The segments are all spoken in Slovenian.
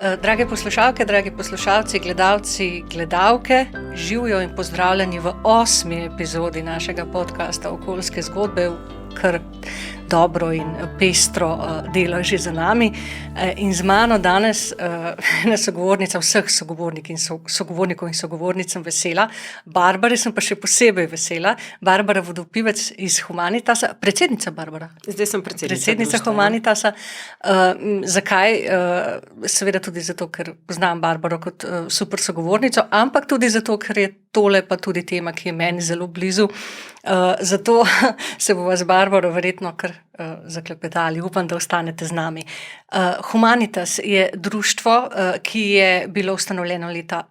Drage poslušalke, dragi poslušalci, gledalci, gledalke, živijo in pozdravljeni v 8. epizodi našega podcasta Okoljske zgodbe, kar dobro in pestro delo že za nami. In z mano danes ena sogovornica, vseh sogovornikov in sogovornicam vesela. Barbare sem pa še posebej vesela. Barbara Vodopivec iz Humanitasa, predsednica Barbara. Zdaj sem predsednica Humanitasa. Zakaj? Seveda tudi zato, ker poznam Barbaro kot super sogovornico, ampak tudi zato, ker je tole pa tudi tema, ki je meni zelo blizu. Zato se bova z Barbaro verjetno kar zaklepetali. Upam, da ostanete z nami. Humanitas je društvo, ki je bilo ustanovljeno leta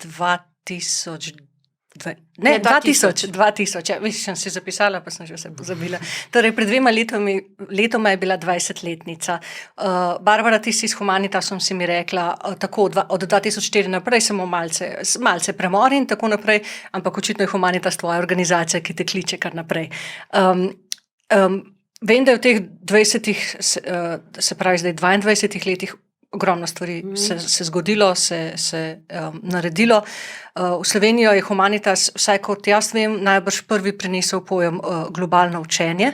2000. Sem si zapisala, pa sem že vse pozabila. Torej, pred 2 letoma je bila 20-letnica. Barbara, ti si s Humanitasom, si mi rekla, tako od 2004 naprej samo malce premori in tako naprej, ampak očitno je Humanitas tvoja organizacija, ki te kliče kar naprej. Vem, da je v teh 20, se pravi zdaj 22 letih, ogromno stvari se zgodilo, se naredilo. V Slovenijo je Humanitas, vsaj kot jaz vem, najbrž prvi prinesel pojem globalno učenje.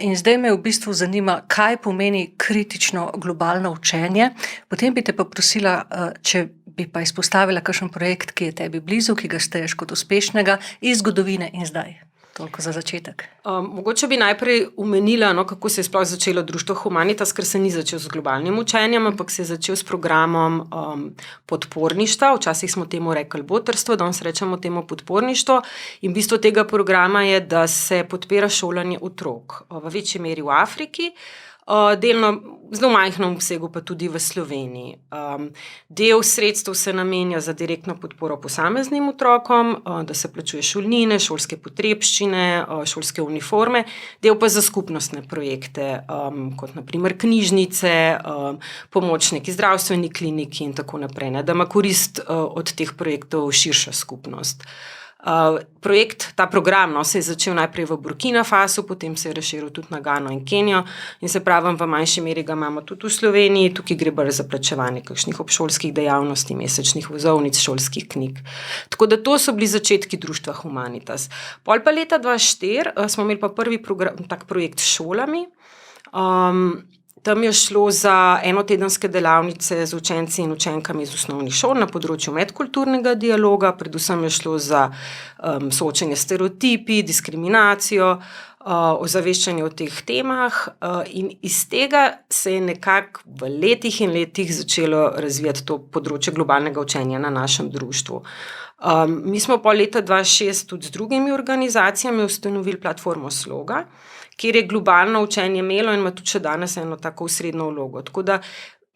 In zdaj me v bistvu zanima, kaj pomeni kritično globalno učenje. Potem bi te pa prosila, če bi pa izpostavila kakšen projekt, ki je tebi blizu, ki ga šteješ kot uspešnega iz zgodovine in zdaj. Toliko za začetek. Mogoče bi najprej omenila, kako se je sploh začelo društvo Humanitas, ker se ni začel z globalnim učenjem, ampak se je začel s programom podporništva. Včasih smo temu rekli botrstvo, danes rečemo temu podporništvo. In bistvo tega programa je, da se podpira šolanje otrok v večji meri v Afriki, delno v zelo majhnem obsegu pa tudi v Sloveniji. Del sredstev se namenja za direktno podporo posameznim otrokom, da se plačuje šolnine, šolske potrebščine, šolske uniforme, del pa za skupnostne projekte, kot na primer knjižnice, pomoč neki zdravstveni kliniki in tako naprej, da ima korist od teh projektov širša skupnost. Ta program se je začel najprej v Burkina Fasu, potem se je razširil tudi na Gano in Kenijo in se pravim, v manjši meri ga imamo tudi v Sloveniji. Tukaj gre bolj za plačevanje kakšnih obšolskih dejavnosti, mesečnih vozovnic, šolskih knjig. Tako da to so bili začetki društva Humanitas. Pol pa leta 2004 smo imeli pa prvi tak projekt s šolami. Tam je šlo za enotedenske delavnice z učenci in učenkami iz osnovnih šol na področju medkulturnega dialoga, predvsem je šlo za soočenje s stereotipi, diskriminacijo, ozaveščanje o teh temah in iz tega se je nekako v letih in letih začelo razvijati to področje globalnega učenja na našem društvu. Mi smo po leta 2006 tudi z drugimi organizacijami ustanovili platformo Sloga, kjer je globalno učenje imelo in ima tudi še danes eno tako osrednjo vlogo. Tako da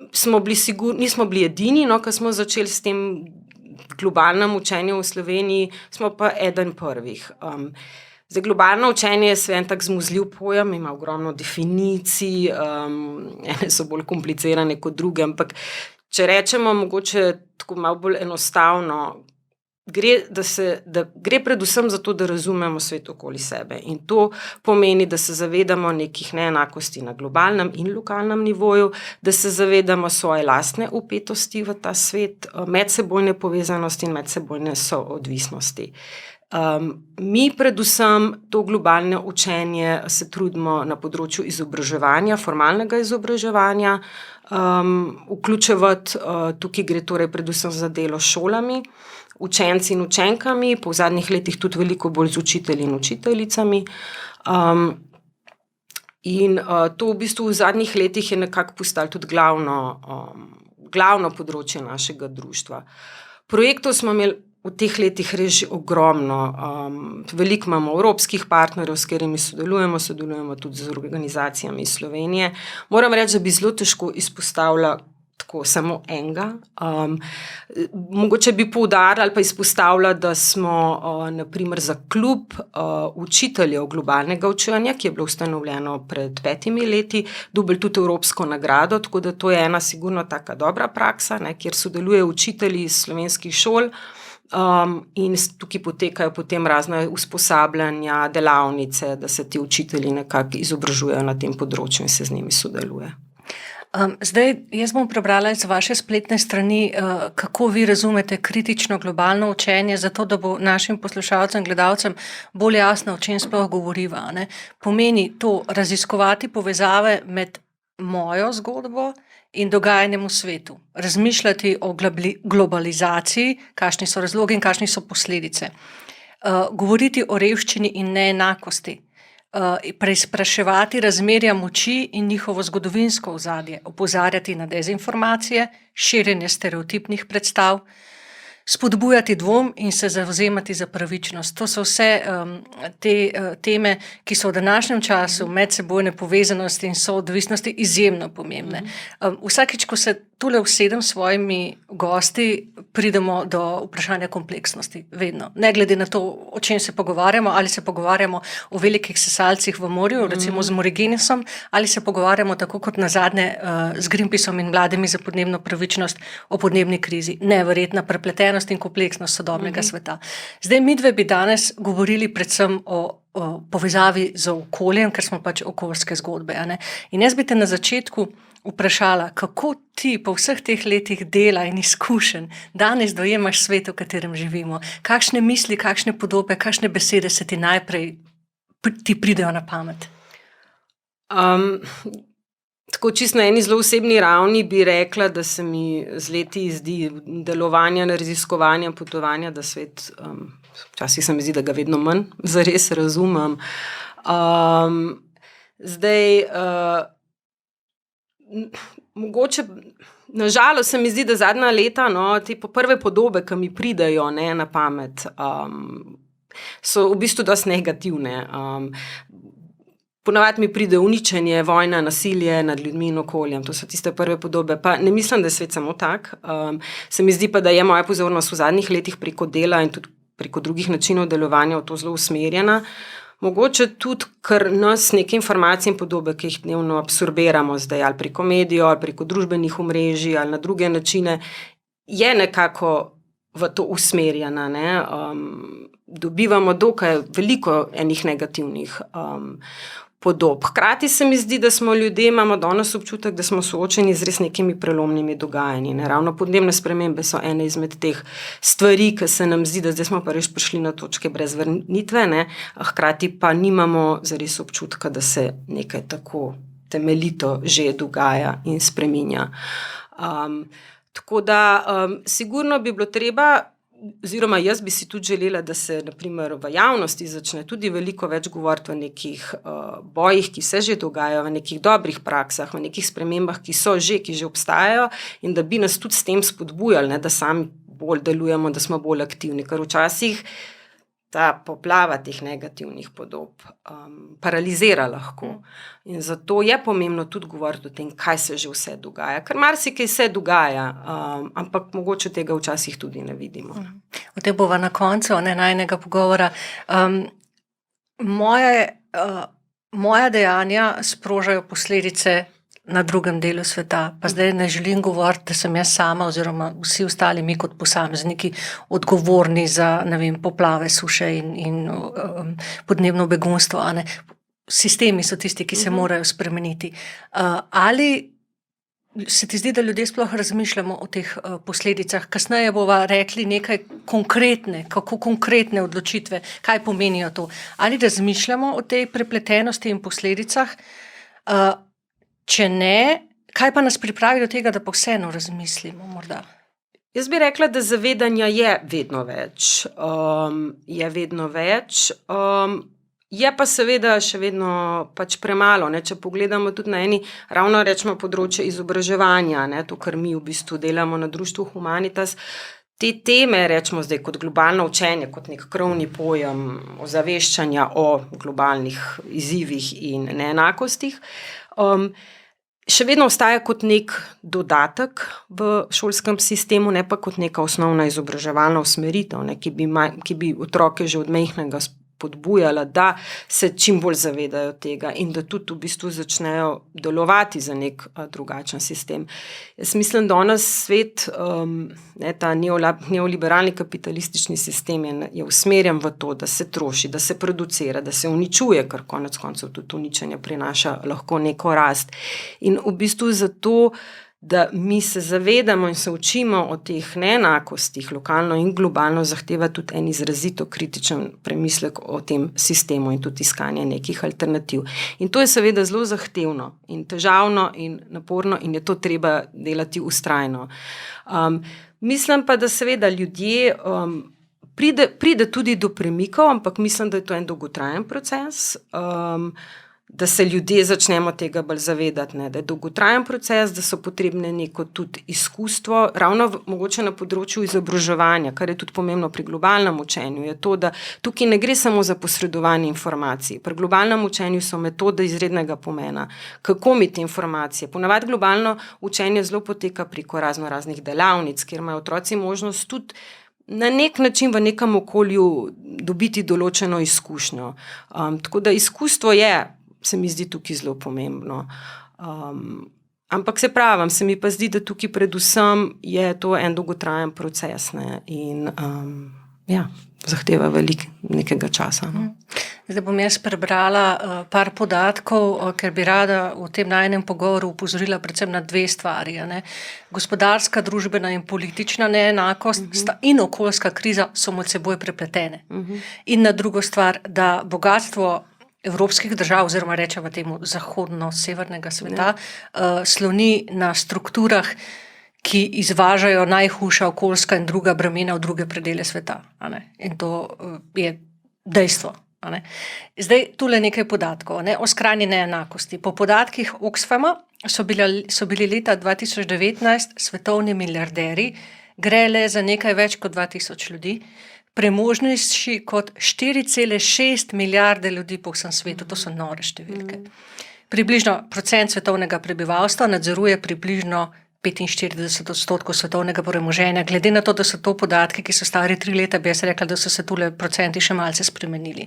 nismo bili edini, ko smo začeli s tem globalnim učenjem v Sloveniji, smo pa eden prvih. Zdaj, globalno učenje je en tak zmuzljiv pojem, ima ogromno definicij, ene so bolj komplicirane kot druge, ampak če rečemo mogoče tako malo bolj enostavno, gre predvsem za to, da razumemo svet okoli sebe. In to pomeni, da se zavedamo nekih neenakosti na globalnem in lokalnem nivoju, da se zavedamo svoje lastne vpetosti v ta svet, medsebojne povezanosti in medsebojne soodvisnosti. Mi predvsem to globalno učenje se trudimo na področju izobraževanja, formalnega izobraževanja, vključevati, tukaj gre torej predvsem za delo s šolami, učenci in učenkami, po zadnjih letih tudi veliko bolj z učitelji in učiteljicami. In to v bistvu v zadnjih letih je nekako postalo tudi glavno področje našega društva. Projektov smo imeli v teh letih res ogromno. Veliko imamo evropskih partnerjev, s katerimi sodelujemo tudi z organizacijami iz Slovenije. Moram reči, da bi zelo težko izpostavila tako samo enega. Mogoče bi poudarila ali pa izpostavila, da smo na primer za klub učiteljev globalnega učenja, ki je bilo ustanovljeno pred 5 leti, dobili tudi evropsko nagrado, tako da to je ena sigurno taka dobra praksa, kjer sodelujejo učitelji iz slovenskih šol. In tukaj potekajo potem razne usposabljanja, delavnice, da se ti učitelji nekako izobražujejo na tem področju in se z njimi sodeluje. Zdaj, jaz bom prebrala iz vaše spletne strani, kako vi razumete kritično globalno učenje, zato da bo našim poslušalcem, gledalcem bolj jasno, o čem sploh govoriva. Ne? Pomeni to raziskovati povezave med mojo zgodbo in dogajanjem v svetu. Razmišljati o globalizaciji, kakšni so razlogi in kakšni so posledice. Govoriti o revščini in neenakosti. Preizpraševati razmerja moči in njihovo zgodovinsko ozadje, opozarjati na dezinformacije, širjenje stereotipnih predstav, spodbujati dvom in se zavzemati za pravičnost. To so vse te teme, ki so v današnjem času medsebojne povezanosti in soodvisnosti izjemno pomembne. Vsakič, ko se tule usedem s svojimi gosti, pridemo do vprašanja kompleksnosti. Vedno. Ne glede na to, o čem se pogovarjamo, ali se pogovarjamo o velikih sesalcih v morju, recimo z Morigenisom, ali se pogovarjamo tako kot nazadnje z Greenpeaceom in mladimi za podnebno pravičnost o podnebni krizi. Neverjetna prepletenost in kompleksnost sodobnega sveta. Zdaj, midve bi danes govorili predvsem o povezavi z okoljem, ker smo pač okoljske zgodbe. Ne? In jaz bi te na začetku vprašala, kako ti po vseh teh letih dela in izkušenj danes dojemaš svet, v katerem živimo? Kakšne misli, kakšne podobe, kakšne besede se ti najprej pridejo na pamet? Tako čisto na eni zelo osebni ravni bi rekla, da se mi z leti zdi delovanja, raziskovanja, potovanja, da svet, včasih se mi zdi, da ga vedno manj zares razumem. Mogoče, nažalost se mi zdi, da zadnja leta, te prve podobe, ki mi pridejo na pamet, so v bistvu dosti negativne. Ponavadi mi pride uničenje, vojna, nasilje nad ljudmi in okoljem. To so tiste prve podobe. Pa ne mislim, da je svet samo tak. Se mi zdi pa, da je moja pozornost v zadnjih letih preko dela in tudi preko drugih načinov delovanja v to zelo usmerjena. Mogoče tudi, ker nas neke informacije in podobe, ki jih dnevno absorbiramo zdaj, ali preko medijev, ali preko družbenih omrežij, ali na druge načine, je nekako v to usmerjena. Dobivamo dokaj veliko enih negativnih podob. Hkrati se mi zdi, da smo ljudje, imamo danes občutek, da smo soočeni z res nekimi prelomnimi dogajanji. Ravno podnebne spremembe so ene izmed teh stvari, ki se nam zdi, da zdaj smo pa res prišli na točke brez vrnitve, hkrati pa nimamo zares občutka, da se nekaj tako temeljito že dogaja in spreminja. Tako da sigurno bi bilo treba, oziroma jaz bi si tudi želela, da se na primer v javnosti začne tudi veliko več govoriti o nekih bojih, ki se že dogajajo, v nekih dobrih praksah, v nekih spremembah, ki že obstajajo, in da bi nas tudi s tem spodbujali, da sami bolj delujemo, da smo bolj aktivni, ker včasih ta poplava teh negativnih podob paralizira lahko. In zato je pomembno tudi govoriti o tem, kaj se že vse dogaja. Ker marsikaj se dogaja, ampak mogoče tega včasih tudi ne vidimo. O tem bova na koncu najinega pogovora. Moja dejanja sprožajo posledice na drugem delu sveta. Pa zdaj ne želim govoriti, da sem jaz sama oziroma vsi ostali mi kot posamezniki odgovorni za, poplave, suše in podnebno begunstvo. Sistemi so tisti, ki se morajo spremeniti. Ali se ti zdi, da ljudje sploh razmišljamo o teh posledicah? Kasneje bova rekli nekaj kako konkretne odločitve, kaj pomenijo to. Ali razmišljamo o tej prepletenosti in posledicah? Če ne, kaj pa nas pripravi do tega, da pa vseeno razmislimo morda? Jaz bi rekla, da zavedanja je vedno več. Je pa seveda še vedno pač premalo. Če pogledamo tudi na eni, ravno rečemo področje izobraževanja, to, kar mi v bistvu delamo na društvu Humanitas, te teme, rečemo zdaj kot globalno učenje, kot nek krovni pojem ozaveščanja o globalnih izzivih in neenakostih, še vedno ostaja kot nek dodatek v šolskem sistemu, ne pa kot neka osnovna izobraževalna usmeritev, ki bi otroke že od majhnega podbujala, da se čim bolj zavedajo tega in da tudi v bistvu začnejo delovati za nek drugačen sistem. Jaz mislim, da danes svet, ta neoliberalni kapitalistični sistem je usmerjen v to, da se troši, da se producira, da se uničuje, kar konec koncev tudi uničenje prinaša lahko neko rast. In v bistvu zato, da mi se zavedamo in se učimo o teh neenakostih, lokalno in globalno, zahteva tudi en izrazito kritičen premislek o tem sistemu in tudi iskanje nekih alternativ. In to je seveda zelo zahtevno in težavno in naporno in je to treba delati vztrajno. Mislim pa, da seveda ljudje pride tudi do premikov, ampak mislim, da je to en dolgotrajen proces, da se ljudje začnemo tega bolj zavedati, ne? Da je dolgotrajen proces, da so potrebne neko tudi izkustvo, ravno mogoče na področju izobraževanja, kar je tudi pomembno pri globalnem učenju, je to, da tukaj ne gre samo za posredovanje informacij. Pri globalnem učenju so metode izrednega pomena. Kako mi te informacije? Ponavadi globalno učenje zelo poteka preko raznih delavnic, kjer imajo otroci možnost tudi na nek način v nekem okolju dobiti določeno izkušnjo. Tako da izkustvo se mi zdi tukaj zelo pomembno. Ampak se mi pa zdi, da tukaj predvsem je to en dolgotrajen proces, ne? In zahteva veliko nekega časa. No? Zdaj bom jaz prebrala par podatkov, ker bi rada v tem najnem pogovoru upozorila predvsem na dve stvari. Ne? Gospodarska, družbena in politična neenakost in okoljska kriza so med seboj prepletene. In na drugo stvar, da bogatstvo evropskih držav, oziroma rečemo temu zahodno-severnega sveta, sloni na strukturah, ki izvažajo najhujša okoljska in druga bremena v druge predele sveta. In to je dejstvo. Zdaj, tule nekaj podatkov o skrajni neenakosti. Po podatkih Oxfama so bili leta 2019 svetovni milijarderji, gre le za nekaj več kot 2000 ljudi, premožnejši kot 4,6 milijarde ljudi po vsem svetu. To so nore številke. Približno procent svetovnega prebivalstva nadzoruje približno 45% svetovnega premoženja. Glede na to, da so to podatki, ki so stari 3 leta, bi jaz rekla, da so se tule procenti še malce spremenili.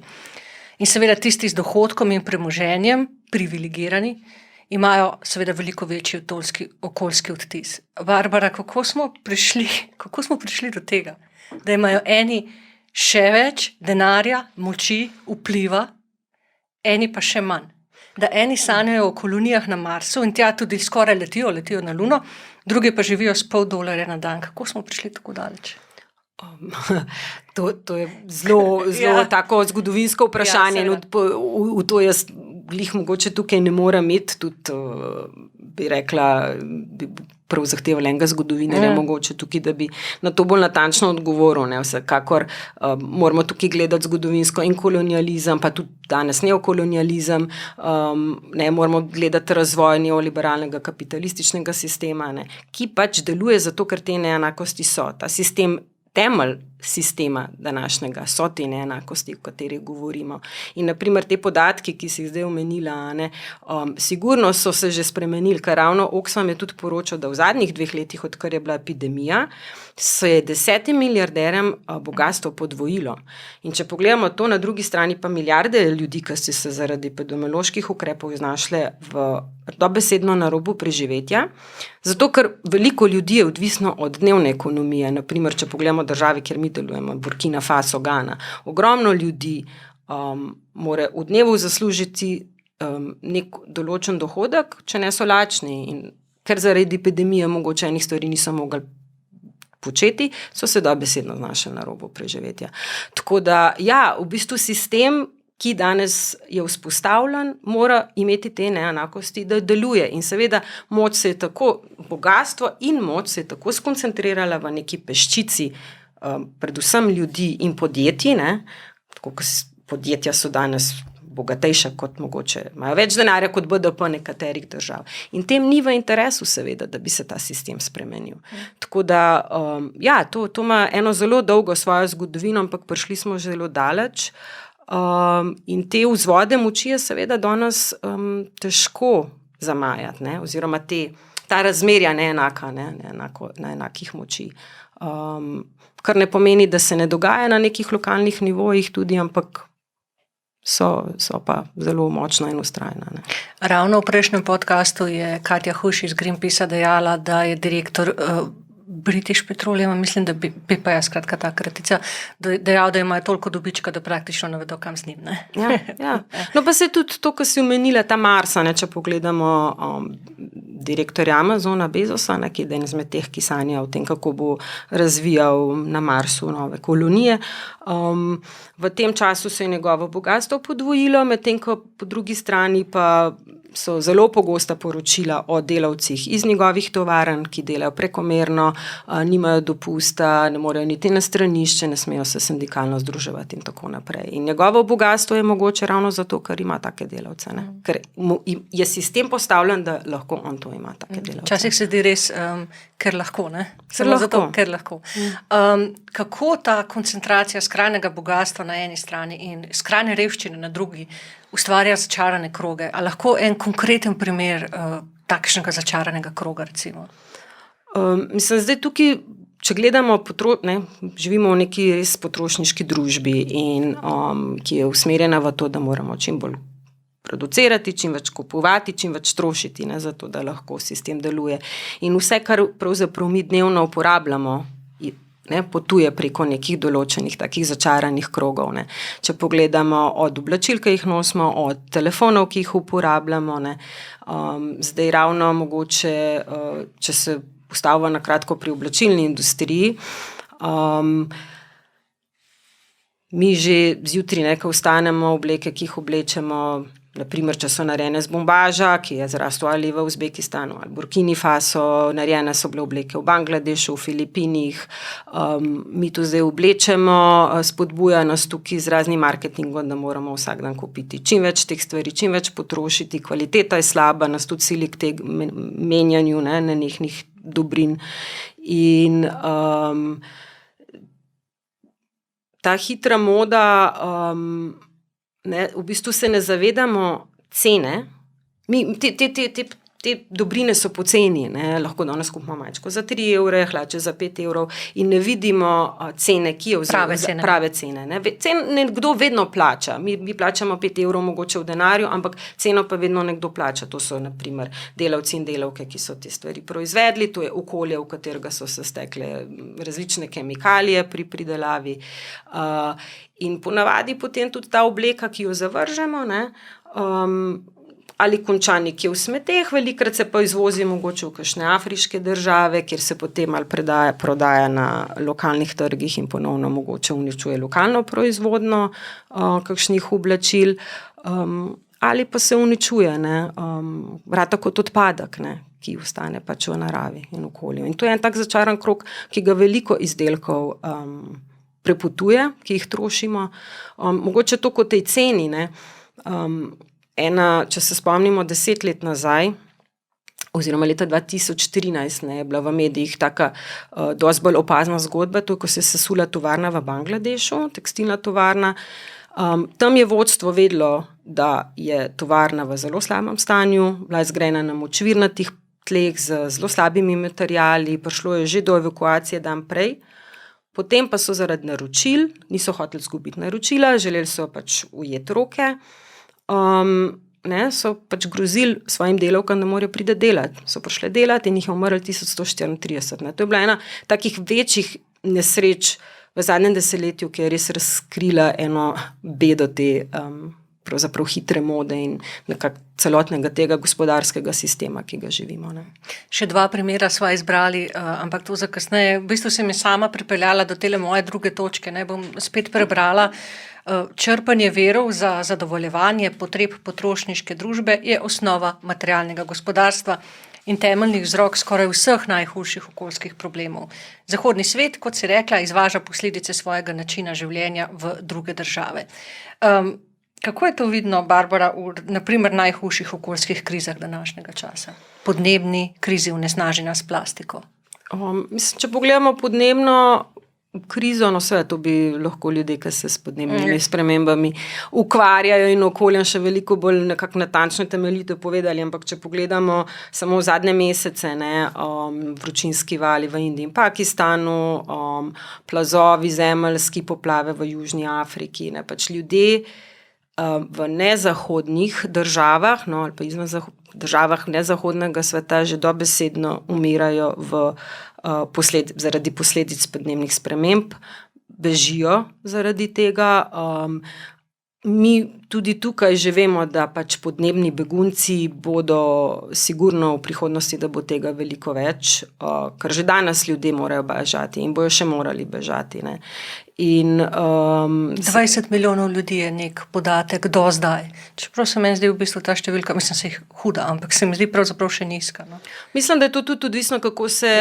In seveda tisti z dohodkom in premoženjem, privilegirani, imajo seveda veliko večji okoljski odtis. Barbara, kako smo prišli do tega? Da imajo eni še več denarja, moči, vpliva, eni pa še manj. Da eni sanjajo o kolonijah na Marsu in tja tudi skoraj letijo na Luno, drugi pa živijo s $0,5 na dan. Kako smo prišli tako daleč? To je zelo tako zgodovinsko vprašanje. V to jaz glih mogoče tukaj ne morem imeti, tudi bi rekla, prav zahtevala enega zgodovinarja, mogoče tukaj, da bi na to bolj natančno odgovoril. Ne? Vsekakor moramo tukaj gledati zgodovinsko in kolonializem, pa tudi danes neokolonializem, moramo gledati razvoj neoliberalnega kapitalističnega sistema, ne? Ki pač deluje zato, ker te neenakosti so. Ta sistem, temelj sistema današnjega so te neenakosti, o katerih govorimo. In naprimer te podatki, ki si jih zdaj omenila, sigurno so se že spremenili, ker ravno Oxfam je tudi poročal, da v zadnjih 2 letih, odkar je bila epidemija, se je 10 milijarderjem bogastvo podvojilo. In če pogledamo to, na drugi strani pa milijarde ljudi, ki so se zaradi epidemioloških ukrepov znašle dobesedno na robu preživetja, zato ker veliko ljudi je odvisno od dnevne ekonomije. Naprimer, če pogledamo države, kjer mi delujemo, Burkina Faso, Gana, ogromno ljudi mora v dnevu zaslužiti nek določen dohodek, če ne so lačni, in ker zaradi epidemije mogoče enih stvari niso mogli početi, so se dobesedno znašli na robu preživetja. Tako da, v bistvu sistem, ki danes je vzpostavljen, mora imeti te neenakosti, da deluje. In seveda moč se je tako, bogastvo in moč se je tako skoncentrirala v neki peščici, predvsem ljudi in podjetij, ne? Tako kot podjetja so danes bogatejša kot mogoče, imajo več denarja kot BDP nekaterih držav. In tem ni v interesu seveda, da bi se ta sistem spremenil. Tako da, to ima eno zelo dolgo svojo zgodovino, ampak prišli smo zelo daleč. In te vzvode moči je seveda danes težko zamajati, ne? Oziroma ta razmerja neenaka, na enakih moči. Kar ne pomeni, da se ne dogaja na nekih lokalnih nivojih tudi, ampak so pa zelo močna in vztrajna. Ne. Ravno v prejšnjem podcastu je Katja Huš iz Greenpeacea dejala, da je direktor British Petroleum, mislim, da BP, skratka ta kratica, dejal, da imajo toliko dobička, da praktično ne vedo, kam z njim. Ne? Ja. No pa se tudi to, kar si omenila, ta Marsa, ne, če pogledamo direktorja Amazona Bezosa, ne, ki je eden izmed teh, ki sanja o tem, kako bo razvijal na Marsu nove kolonije. V tem času se je njegovo bogastvo podvojilo, medtem ko po drugi strani pa so zelo pogosta poročila o delavcih iz njegovih tovarn, ki delajo prekomerno, nimajo dopusta, ne morejo niti na stranišče, ne smejo se sindikalno združevati in tako naprej. In njegovo bogastvo je mogoče ravno zato, ker ima take delavce. Ne? Ker je sistem postavljen, da lahko on to ima, take delavce. Včasih se zdi res, ker lahko, ne? Ker lahko. Kako ta koncentracija skrajnega bogatstva na eni strani in skrajne revščine na drugi ustvarja začarane kroge? A lahko en konkreten primer takšnega začaranega kroga, recimo? Mislim, zdaj tukaj, če gledamo, živimo v neki res potrošniški družbi, in ki je usmerjena v to, da moramo čim bolj producirati, čim več kupovati, čim več trošiti, ne, zato da lahko sistem deluje. In vse, kar pravzaprav mi dnevno uporabljamo, ne, potuje preko nekih določenih takih začaranih krogov. Ne. Če pogledamo od oblačil, ki jih nosimo, od telefonov, ki jih uporabljamo, ne. Zdaj ravno mogoče, če se postavimo na kratko pri oblačilni industriji, mi že zjutraj nekaj vstanemo, obleke, ki jih oblečemo, naprimer, če so narejene z bombaža, ki je zrastel ali v Uzbekistanu ali Burkini Faso, narejene so bile obleke v Bangladešu, v Filipinih, mi to zdaj oblečemo, spodbuja nas tukaj z raznim marketingom, da moramo vsak dan kupiti čim več teh stvari, čim več potrošiti, kvaliteta je slaba, nas tudi sili k temu menjanju, ne, nenehnih dobrin. In ta hitra moda, v bistvu se ne zavedamo cene. Te dobrine so poceni, ne? Lahko danes kupimo majčko za 3 evre, hlače za 5 evrov in ne vidimo cene, ki je prave cene. Nekdo vedno plača. Mi plačamo 5 evrov mogoče v denarju, ampak ceno pa vedno nekdo plača. To so na primer delavci in delavke, ki so te stvari proizvedli, to je okolje, v katerega so se stekle različne kemikalije pri pridelavi. In ponavadi potem tudi ta obleka, ki jo zavržemo, ne, ali konča nekje v smeteh, velikrat se pa izvozi mogoče v kakšne afriške države, kjer se potem ali prodaja na lokalnih trgih in ponovno mogoče uničuje lokalno proizvodno kakšnih oblačil, ali pa se uničuje, vrata kot odpadek, ne, ki ostane pač v naravi in okolju. In to je en tak začaran krog, ki ga veliko izdelkov prepotuje, ki jih trošimo. Mogoče to kot tej ceni, ne, če se spomnimo 10 let nazaj, oziroma leta 2013, ne, je bila v medijih taka dosti bolj opazna zgodba, to je, ko se je sesula tovarna v Bangladešu, tekstilna tovarna. Tam je vodstvo vedelo, da je tovarna v zelo slabem stanju, bila je zgrajena na močvirnatih tleh z zelo slabimi materiali, prišlo je že do evakuacije dan prej. Potem pa so zaradi naročil, niso hoteli izgubiti naročila, želeli so pač ujeti roke, so pač grozili svojim delavkam, da morajo priti delati. So prišle delati in jih je umrlo 1134. Ne. To je bila ena takih večjih nesreč v zadnjem desetletju, ki je res razkrila eno bedo te pravzaprav hitre mode in nekako celotnega tega gospodarskega sistema, ki ga živimo. Ne. Še 2 primera sva izbrali, ampak to za kasneje. V bistvu se mi sama pripeljala do tele moje druge točke. Ne. Bom spet prebrala. Črpanje virov za zadovoljevanje potreb potrošniške družbe je osnova materialnega gospodarstva in temeljnih vzrok skoraj vseh najhujših okoljskih problemov. Zahodni svet, kot si rekla, izvaža posledice svojega načina življenja v druge države. Kako je to vidno, Barbara, v naprimer najhujših okoljskih krizah današnjega časa? Podnebni krizi, onesnaženja s plastiko. Če pogledamo podnebno krizo, vse to bi lahko ljudje, ki se s podnebnimi spremembami ukvarjajo in okoljem še veliko bolj nekako natančno temeljito povedali, ampak če pogledamo samo v zadnje mesece, vročinski vali v Indiji in Pakistanu, plazovi, zemeljski poplave v Južni Afriki, pač ljudje v nezahodnih državah, no, ali pa izven državah nezahodnega sveta že dobesedno umirajo zaradi posledic podnebnih sprememb, bežijo zaradi tega. Mi tudi tukaj že vemo, da pač podnebni begunci bodo sigurno v prihodnosti, da bo tega veliko več, ker že danes ljudje morajo bežati in bojo še morali bežati. Ne. In, 20 milijonov ljudi je nek podatek do zdaj. Čeprav se meni zdi v bistvu ta številka, mislim, se jih huda, ampak se mi zdi pravzaprav še nizka. No. Mislim, da je to tudi odvisno, kako se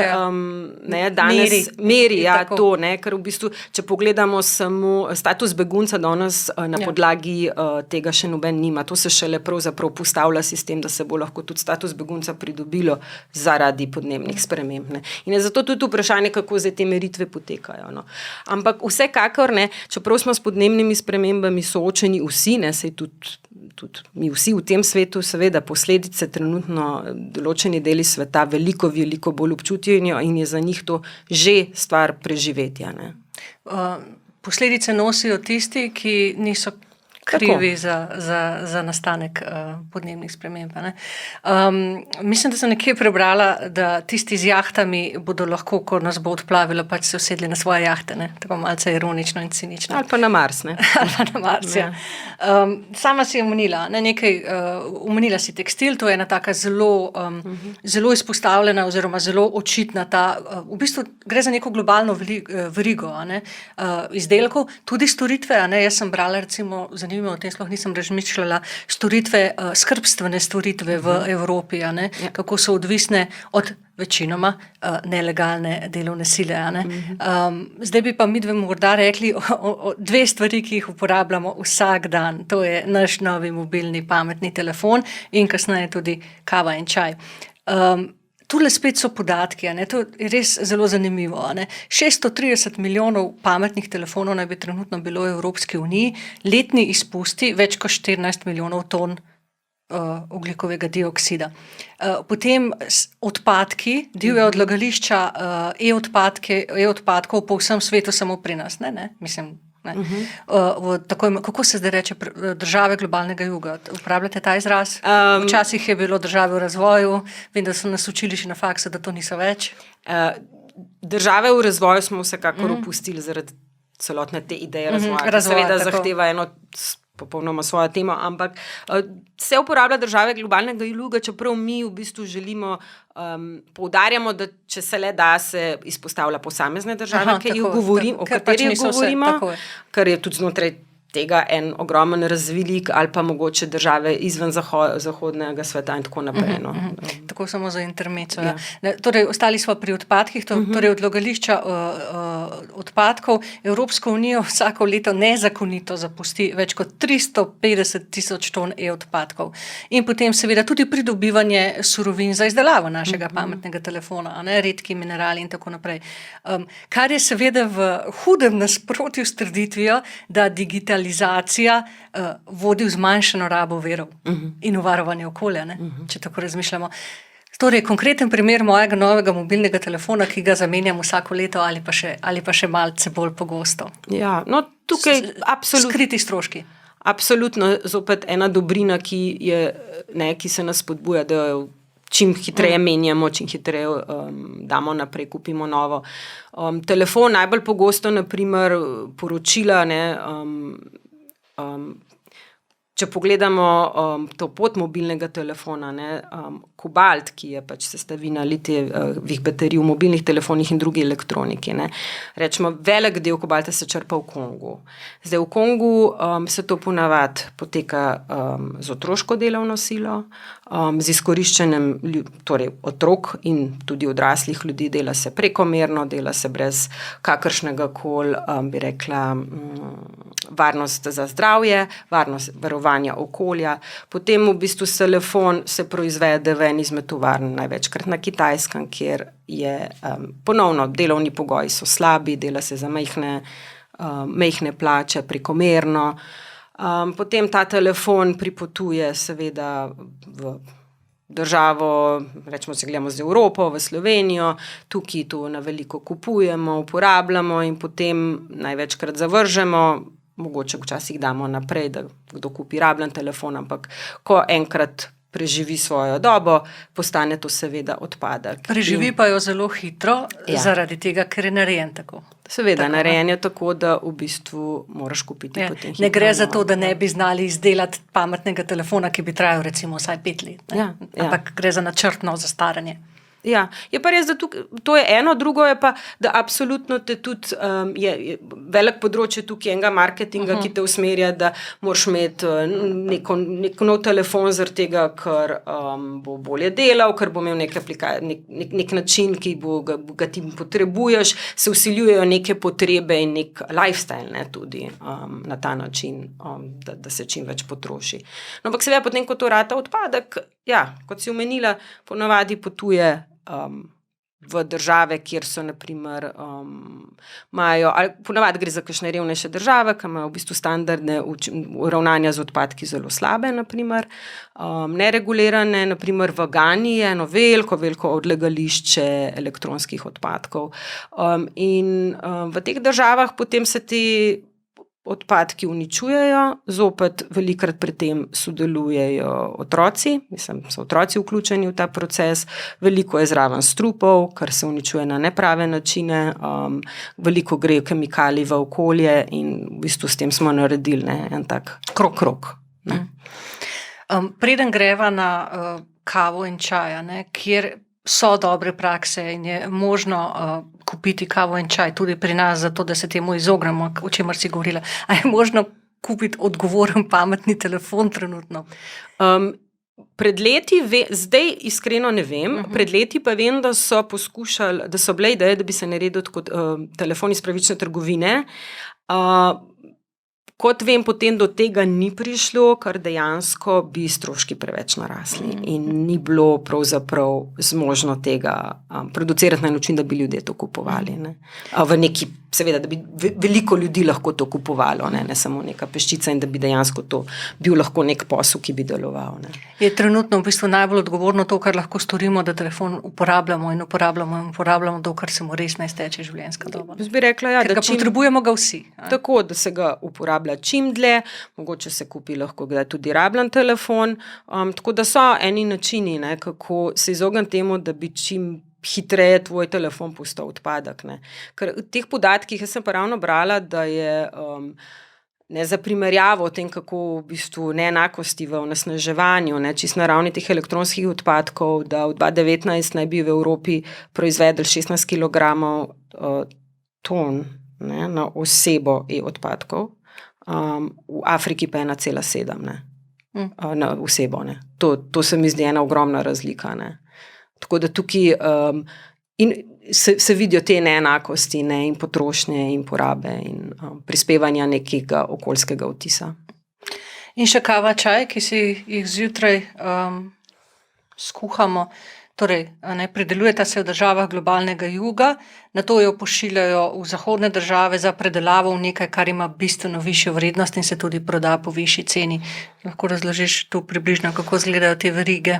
danes meri to, ne, ker v bistvu, če pogledamo samo status begunca danes na podlagi tega še noben nima. To se šele pravzaprav postavlja sistem, da se bo lahko tudi status begunca pridobilo zaradi podnebnih sprememb. Ne. In je zato tudi vprašanje, kako zdaj te meritve potekajo. No. Ampak vsekakor, ne, čeprav smo s podnebnimi spremembami soočeni vsi, ne, sej tudi mi vsi v tem svetu, seveda posledice trenutno določeni deli sveta veliko bolj občutijo in je za njih to že stvar preživetja. Ne. Posledice nosijo tisti, ki niso krivi za nastanek podnebnih sprememb. Mislim, da sem nekje prebrala, da tisti z jahtami bodo lahko, ko nas bo odplavilo, pač se usedli na svoje jahte, ne? Tako malce ironično in cinično. Ali pa na Mars, ne? Ali pa na Mars, ja. Sama si omenila, omenila si tekstil, to je ena taka zelo izpostavljena oziroma zelo očitna v bistvu gre za neko globalno verigo izdelkov, tudi storitve, jaz sem brala recimo o tem sploh nisem razmišljala, skrbstvene storitve v Evropi, kako so odvisne od večinoma nelegalne delovne sile. Zdaj bi pa midve morda rekli o dve stvari, ki jih uporabljamo vsak dan. To je naš novi mobilni pametni telefon in kasneje tudi kava in čaj. Tule spet so podatki, to je res zelo zanimivo. 630 milijonov pametnih telefonov naj bi trenutno bilo v Evropski uniji, letni izpusti več kot 14 milijonov ton ogljikovega dioksida. Potem odpadki, divja odlagališča e-odpadkov po vsem svetu, samo pri nas. Mislim, kako se zdaj reče, države globalnega juga? Uporabljate ta izraz? Včasih je bilo države v razvoju, vem, da so nas učili še na faksu, da to niso več. Države v razvoju smo vsekakor opustili zaradi celotne te ideje razvoja. Seveda zahteva eno popolnoma svojo temo, ampak se uporablja države globalnega juga, čeprav mi v bistvu želimo, poudarjamo, da če se le da, se izpostavlja posamezne države, o katerih govorimo, ker je tudi znotraj tega en ogromen razvilik ali pa mogoče države izven zahodnega sveta in tako naprej. No. Tako samo za intermezzo. Ja. Torej, ostali smo pri odpadkih, torej odlagališča odpadkov. Evropsko unijo vsako leto nezakonito zapusti več kot 350 tisoč ton e-odpadkov. In potem seveda tudi pridobivanje surovin za izdelavo našega pametnega telefona, redki minerali in tako naprej. Kar je seveda v hudem nasprotju s trditvijo, da digitalizacija vodi v zmanjšano rabo virov in v varovanje okolja, če tako razmišljamo. Torej, konkreten primer mojega novega mobilnega telefona, ki ga zamenjam vsako leto ali pa še malce bolj pogosto. Ja, no tukaj absolutno. Skriti stroški. Absolutno, zopet ena dobrina, ki se nas spodbuja, da čim hitreje menjamo, čim hitreje damo naprej, kupimo novo. Telefon najbolj pogosto, naprimer, poročila, če pogledamo to pot mobilnega telefona, kobalt, ki je pač sestavina litijevih baterij v mobilnih telefonih in drugi elektroniki. Rečemo, velik del kobalta se črpa v Kongu. Zdaj v Kongu se to ponavadi poteka z otroško delovno silo, z izkoriščenjem torej otrok in tudi odraslih ljudi, dela se prekomerno, dela se brez kakršnega koli, bi rekla, varnost za zdravje, varnost varovanja okolja. Potem v bistvu telefon se proizvede v en izmed tovarn, največkrat na Kitajskem, kjer je ponovno delovni pogoji so slabi, dela se za majhne plače, prekomerno. Potem ta telefon pripotuje seveda v državo, rečemo, se gledamo z Evropo, v Slovenijo, tukaj to na veliko kupujemo, uporabljamo in potem največkrat zavržemo, mogoče včasih damo naprej, da kdo kupi rabljen telefon, ampak ko enkrat preživi svojo dobo, postane to seveda odpadek. Preživi pa jo zelo hitro, zaradi tega, ker je narejen tako. Seveda, narejen je tako, da v bistvu moraš kupiti potem hitro. Ne gre za to, da ne bi znali izdelati pametnega telefona, ki bi trajal recimo vsaj 5 let. Ampak gre za načrtno zastaranje. Ja, je pa res, da to je eno, drugo je pa, da absolutno te tudi je velik področje tukaj enega marketinga, ki te usmerja, da moraš imeti nek nov telefon zaradi tega, ker bo bolje delal, ker bo imel nek način, ki ga ti potrebuješ, se vsiljujejo neke potrebe in nek lifestyle tudi na ta način, da se čim več potroši. No, ampak seveda potem, ko to rata odpadek, kot si omenila, ponavadi potuje v države, kjer so naprimer imajo, ali ponavadi gre za kakšne revnejše države, ki imajo v bistvu standardne ravnanja z odpadki zelo slabe, naprimer, neregulirane, naprimer v Gani je eno veliko odlagališče elektronskih odpadkov. In v teh državah potem se ti odpadki uničujejo, zopet velikrat pri tem sodelujejo otroci, so otroci vključeni v ta proces, veliko je zraven strupov, kar se uničuje na neprave načine, veliko gre kemikalij v okolje in v bistvu s tem smo naredili en tak krog. Preden greva na kavo in čaja, kjer so dobre prakse in je možno kupiti kavo in čaj tudi pri nas, zato da se temu izognemo, o čemer si govorila. A je možno kupiti odgovoren pametni telefon trenutno? Pred leti, zdaj iskreno ne vem, pred leti pa vem, da so poskušali, da so bile ideje, da bi se naredil kot telefon iz pravične trgovine. Kot vem, potem do tega ni prišlo, ker dejansko bi stroški preveč narasli in ni bilo pravzaprav zmožno tega producirati na način, da bi ljudje to kupovali. V neki, seveda, da bi veliko ljudi lahko to kupovalo, ne samo neka peščica in da bi dejansko to bil lahko nek posel, ki bi deloval. Je trenutno v bistvu najbolj odgovorno to, kar lahko storimo, da telefon uporabljamo, dokler se mu res ne izteče življenjska doba. Jaz bi rekla, ker ga potrebujemo ga vsi. Tako, da se ga uporablja čim dlje, mogoče se kupi lahko tudi rabljen telefon, tako da so eni načini, kako se izogniti temu, da bi čim hitreje tvoj telefon postal odpadek. Ker v teh podatkih, jaz sem pa ravno brala, da je za primerjavo o tem, kako v bistvu neenakosti v onesnaževanju, čisto na ravni teh elektronskih odpadkov, da v 2019 naj bi v Evropi proizvedli 16 kilogramov ton na osebo odpadkov, v Afriki pa 1,7 na osebo. To se mi zdi ena ogromna razlika. Tako da tukaj se vidijo te neenakosti in potrošnje in porabe in prispevanja nekega okoljskega vtisa. In še kava, čaj, ki si jih zjutraj skuhamo, torej pridelujeta se v državah globalnega juga, nato jo pošiljajo v zahodne države za predelavo v nekaj, kar ima bistveno višjo vrednost in se tudi proda po višji ceni. Lahko razložiš tu približno, kako izgledajo te verige?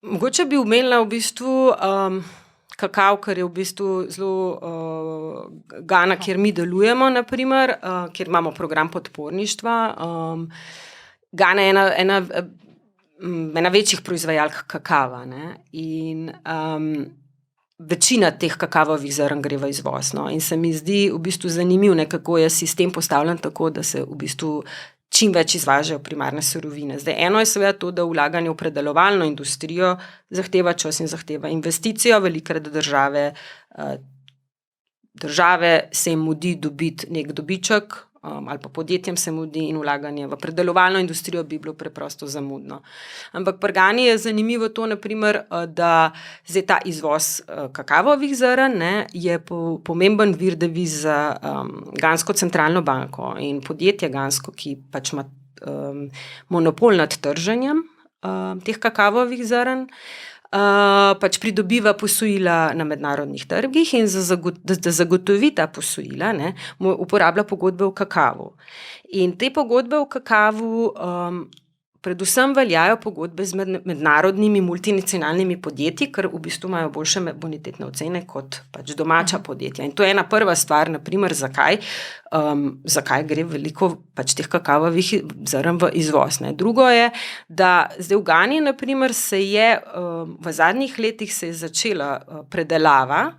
Mogoče bi omenila v bistvu kakav, ker je v bistvu zelo Gana, kjer mi delujemo, naprimer, kjer imamo program podporništva. Gana je ena večjih proizvajalk kakava, in večina teh kakavovih zrn gre v izvoz. In se mi zdi v bistvu zanimiv, kako je sistem postavljen tako, da se v bistvu čim več izvažajo primarne surovine. Zdaj, eno je seveda to, da vlaganje v predelovalno industrijo zahteva čas in zahteva investicijo, velikokrat države se jim mudi dobiti nek dobiček, ali pa podjetjem se mudi in vlaganje v predelovalno industrijo bi bilo preprosto zamudno. Ampak pri Gani je zanimivo to, naprimer, da zdaj ta izvoz kakavovih zrn je pomemben vir deviz za Gansko centralno banko in podjetje Gansko, ki pač ima monopol nad trženjem teh kakavovih zrn, pač pridobiva posojila na mednarodnih trgih in da zagotovi ta posojila, uporablja pogodbe v kakavu. In te pogodbe v kakavu predvsem veljajo pogodbe z mednarodnimi multinacionalnimi podjetji, ker v bistvu imajo boljše bonitetne ocene kot pač domača podjetja. In to je ena prva stvar, naprimer, zakaj gre veliko pač teh kakavovih zrn v izvoz. Ne. Drugo je, da zdaj v Gani, naprimer, v zadnjih letih se je začela predelava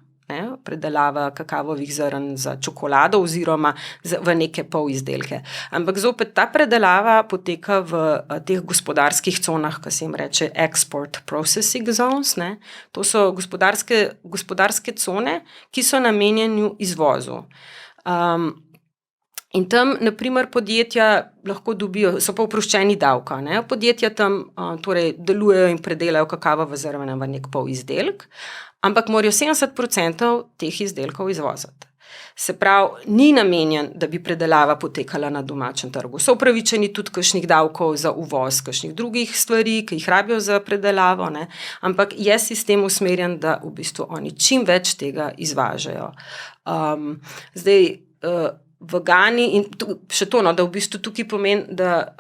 kakavovih zrn za čokolado oziroma v neke polizdelke. Ampak zopet ta predelava poteka v teh gospodarskih conah, ki se jim reče export processing zones. Ne. To so gospodarske cone, ki so namenjeni izvozu. In tam, naprimer, podjetja lahko dobijo, so pa oproščeni davka. Ne. Podjetja tam torej delujejo in predelajo kakavove zrne v nek polizdelek, ampak morajo 70% teh izdelkov izvoziti. Se pravi, ni namenjen, da bi predelava potekala na domačem trgu. So upravičeni tudi kakšnih davkov za uvoz, kakšnih drugih stvari, ki jih rabijo za predelavo, ne? Ampak je sistem usmerjen, da v bistvu oni čim več tega izvažajo. V Gani in še to, da v bistvu tukaj pomeni, da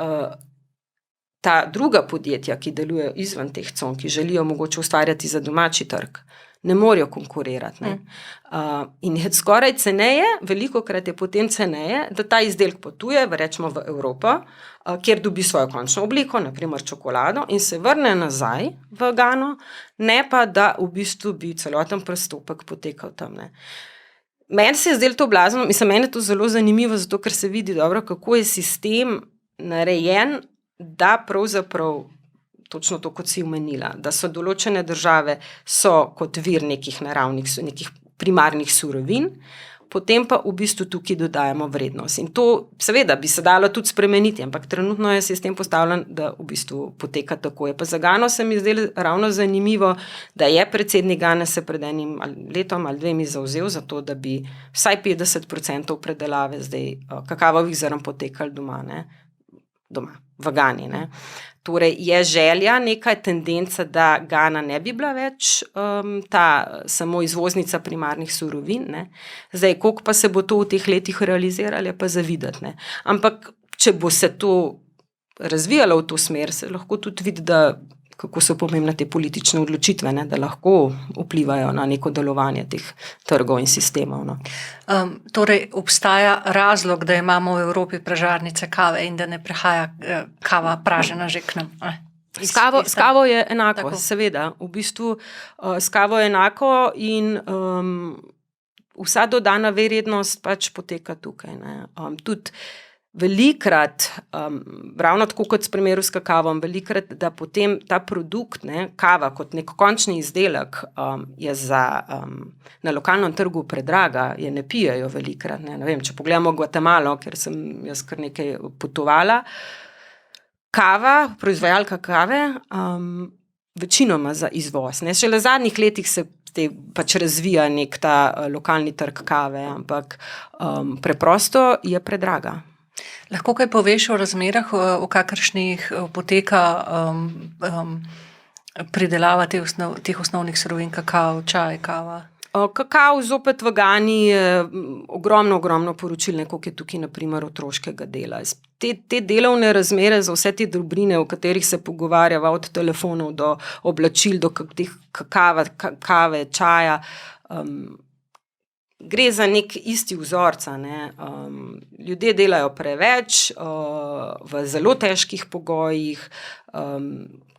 ta druga podjetja, ki delujejo izven teh con, ki želijo mogoče ustvarjati za domači trg, ne morejo konkurirati. Ne? In je skoraj ceneje, velikokrat je potem ceneje, da ta izdelek potuje, rečemo v Evropo, kjer dobi svojo končno obliko, naprimer čokolado, in se vrne nazaj v Gano, ne pa, da v bistvu bi celoten postopek potekal tam. Ne? Meni se je zdelo to blazno, meni je to zelo zanimivo, zato ker se vidi dobro, kako je sistem narejen, da pravzaprav točno to, kot si omenila, da so določene države kot vir nekih naravnih, nekih primarnih surovin, potem pa v bistvu tukaj dodajamo vrednost. In to seveda bi se dalo tudi spremeniti, ampak trenutno je sistem postavljen, da v bistvu poteka tako. Je pa za Gano se mi zdelo ravno zanimivo, da je predsednik Gane se pred enim letom ali dvemi zavzel za to, da bi vsaj 50% predelave zdaj kakavovih zrn potekali doma, v Gani. Ne. Torej je želja, neka tendenca, da Gana ne bi bila več ta samo izvoznica primarnih surovin. Ne. Zdaj, koliko pa se bo to v teh letih realiziralo, je pa za videti. Ne. Ampak, če bo se to razvijalo v to smer, se lahko tudi vidi, kako so pomembne te politične odločitve, ne, da lahko vplivajo na neko delovanje teh trgov in sistemov. No. Torej, obstaja razlog, da imamo v Evropi pražarnice kave in da ne prihaja kava pražena že k nam. S kavo je enako, tako. Seveda. V bistvu s kavo je enako in vsa dodana vrednost pač poteka tukaj. Ne. Tudi velikrat, ravno tako kot s primeru s kakavom, velikrat, da potem ta produkt, kava kot nek končni izdelek, je na lokalnem trgu predraga, je ne pijejo velikrat. Ne vem, če pogledamo Gvatemalo, ker sem jaz kar nekaj potovala, kava, proizvajalka kave, večinoma za izvoz. Ne. Šele v zadnjih letih se pač razvija nek ta lokalni trg kave, ampak preprosto je predraga. Lahko kaj poveš o razmerah, v kakršnih poteka pridelava teh osnovnih surovin, kakav, čaj, kava? Kakav zopet v Gani je ogromno poročil, koliko je tukaj naprimer otroškega dela. Te delovne razmere za vse te dobrine, o katerih se pogovarjava, od telefonov do oblačil, do teh kave, čaja, gre za nek isti vzorca. Ne. Ljudje delajo preveč, v zelo težkih pogojih,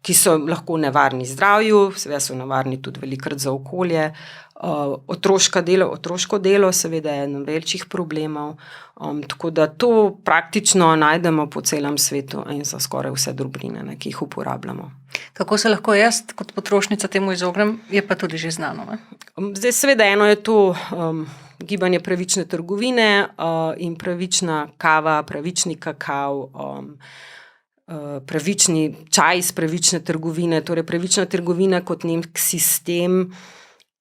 ki so lahko nevarni zdravju, seveda so nevarni tudi velikrat za okolje. Otroško delo seveda je eden velikih problemov, tako da to praktično najdemo po celem svetu in za skoraj vse dobrine, ki jih uporabljamo. Kako se lahko jaz kot potrošnica temu izognem, je pa tudi že znano. Ne? Zdaj seveda eno je to gibanje pravične trgovine in pravična kava, pravični kakav, pravični čaj iz pravične trgovine, torej pravična trgovina kot nek sistem,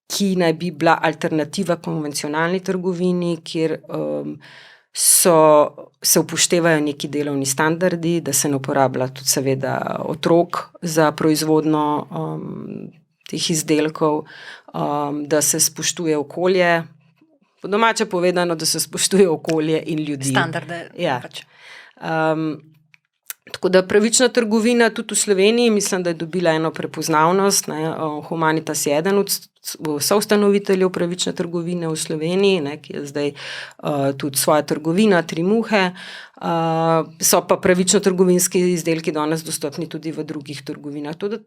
ki naj bi bila alternativa konvencionalni trgovini, kjer se upoštevajo neki delovni standardi, da se ne uporablja tudi seveda otrok za proizvodnjo teh izdelkov, da se spoštuje okolje, po domače povedano, da se spoštuje okolje in ljudi. Standarde. Ja. Pač. Tako da pravična trgovina tudi v Sloveniji, mislim, da je dobila eno prepoznavnost. Humanitas je eden od soustanoviteljev pravične trgovine v Sloveniji, ne, ki je zdaj tudi svoja trgovina, Tri muhe. So pa pravično trgovinski izdelki danes dostopni tudi v drugih trgovinah. Tudi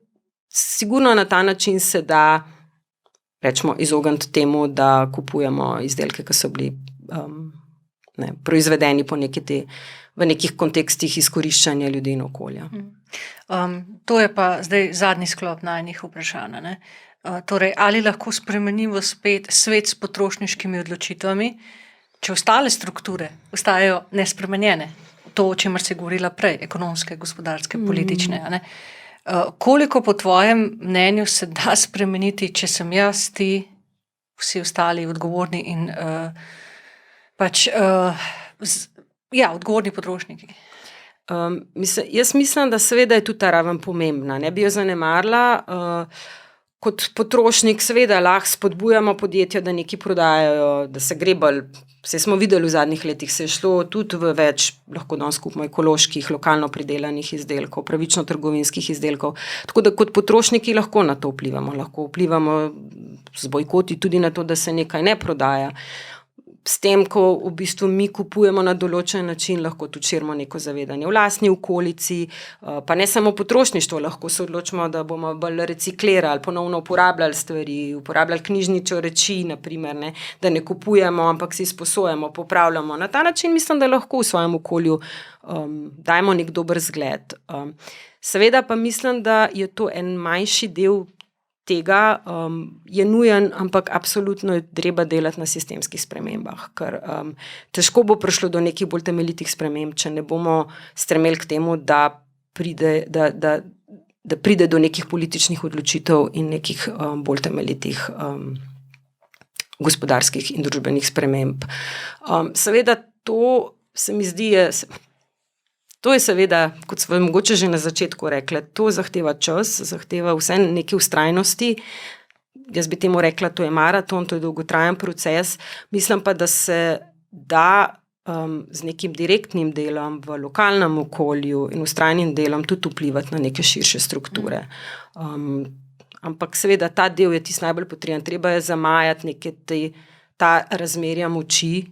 sigurno na ta način se da, rečemo, izogniti temu, da kupujemo izdelke, ki so bili proizvedeni v nekih kontekstih izkoriščanja ljudi in okolja. To je pa zdaj zadnji sklop najnih vprašanj. Ne? Torej, ali lahko spremenimo spet svet s potrošniškimi odločitvami, če ostale strukture ostajajo nespremenjene? To, o čemer si govorila prej, ekonomske, gospodarske, politične. Ne? Koliko po tvojem mnenju se da spremeniti, če sem jaz, ti, vsi ostali odgovorni in odgovorni potrošniki? Jaz mislim, da seveda je tudi ta raven pomembna. Ne bi jo zanemarila. Kot potrošnik seveda lahko spodbujamo podjetja, da nekaj prodajajo, da se gre bolj. Vse smo videli v zadnjih letih, se je šlo tudi v več, lahko danes skupno ekoloških, lokalno pridelanih izdelkov, pravično trgovinskih izdelkov. Tako da kot potrošniki lahko na to vplivamo. Lahko vplivamo z bojkoti tudi na to, da se nekaj ne prodaja. S tem, ko v bistvu mi kupujemo na določen način, lahko tudi širimo neko zavedanje v lastni okolici, pa ne samo potrošništvo, lahko se odločimo, da bomo bolj reciklirali, ponovno uporabljali stvari, uporabljali knjižnične reči, naprimer, ne, da ne kupujemo, ampak si izposojamo, popravljamo. Na ta način mislim, da lahko v svojem okolju dajemo nek dober zgled. Seveda pa mislim, da je to en manjši del tega, je nujen, ampak absolutno je treba delati na sistemskih spremembah, ker težko bo prišlo do nekih bolj temeljitih sprememb, če ne bomo stremeli k temu, da pride do nekih političnih odločitev in nekih bolj temeljitih gospodarskih in družbenih sprememb. Seveda to se mi zdi, to je seveda, kot smo mogoče že na začetku rekli, to zahteva čas, zahteva vse neke vztrajnosti. Jaz bi temu rekla, to je maraton, to je dolgotrajen proces. Mislim pa, da se da z nekim direktnim delom v lokalnem okolju in vztrajnim delom tudi vplivati na neke širše strukture. Ampak seveda ta del je tisti najbolj potreben. Treba je zamajati ta razmerja moči,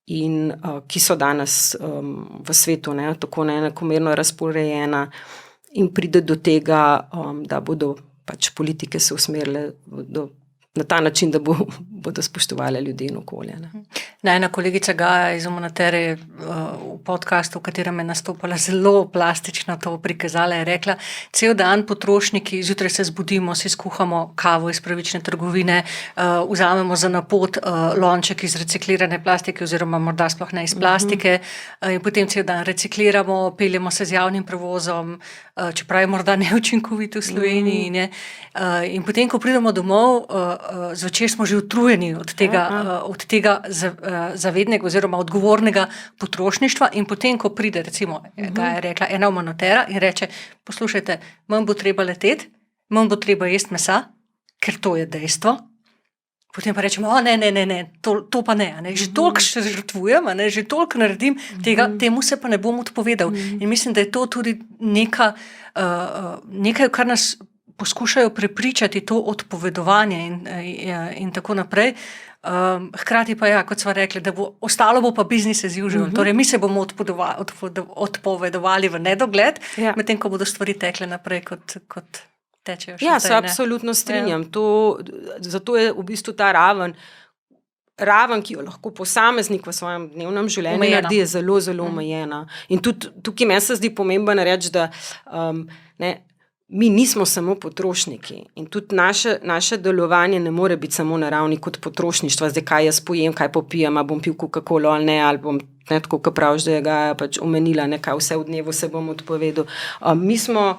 in ki so danes v svetu tako neenakomerno razporejena in pride do tega, da bodo pač politike se usmerile na ta način, da bodo spoštovali ljudi in okolje. Ena kolegica Gaja iz Umonatere v podcastu, v katerem je nastopala, zelo plastično to prikazala, je rekla, cel dan potrošniki, zjutraj se zbudimo, si skuhamo kavo iz pravične trgovine, vzamemo za napot lonček iz reciklirane plastike oziroma morda sploh ne iz plastike, in potem cel dan recikliramo, peljemo se z javnim prevozom, čeprav je morda neučinkovit v Sloveniji. Ne? In potem, ko pridemo domov, zvečer smo že utrujeni od tega zavednega oziroma odgovornega potrošništva in potem, ko pride, recimo, ga je rekla ena Umonotera in reče, poslušajte, manj bo treba leteti, manj bo treba jesti mesa, ker to je dejstvo. Potem pa rečemo, ne, to pa ne. Že toliko še žrtvujem, že toliko naredim, temu se pa ne bom odpovedal. In mislim, da je to tudi nekaj, kar nas poskušajo prepričati, to odpovedovanje in tako naprej. Hkrati pa kot sva rekli, da ostalo bo pa business as usual. Torej, mi se bomo odpovedovali v nedogled, medtem ko bodo stvari tekle naprej kot tečejo. Ja, se absolutno strinjam. Zato je v bistvu ta raven, ki jo lahko posameznik v svojem dnevnem življenju naredi, je zelo, zelo omejena. In tudi tukaj meni se zdi pomembno reči, da mi nismo samo potrošniki in tudi naše delovanje ne more biti samo na ravni kot potrošništva, zdaj kaj jaz pojem, kaj popijem, a bom pil Coca-Colo ali ne, ali bom tako, kot praviš, da je ga pač omenila, kaj vse v dnevu se bom odpovedal. Mi smo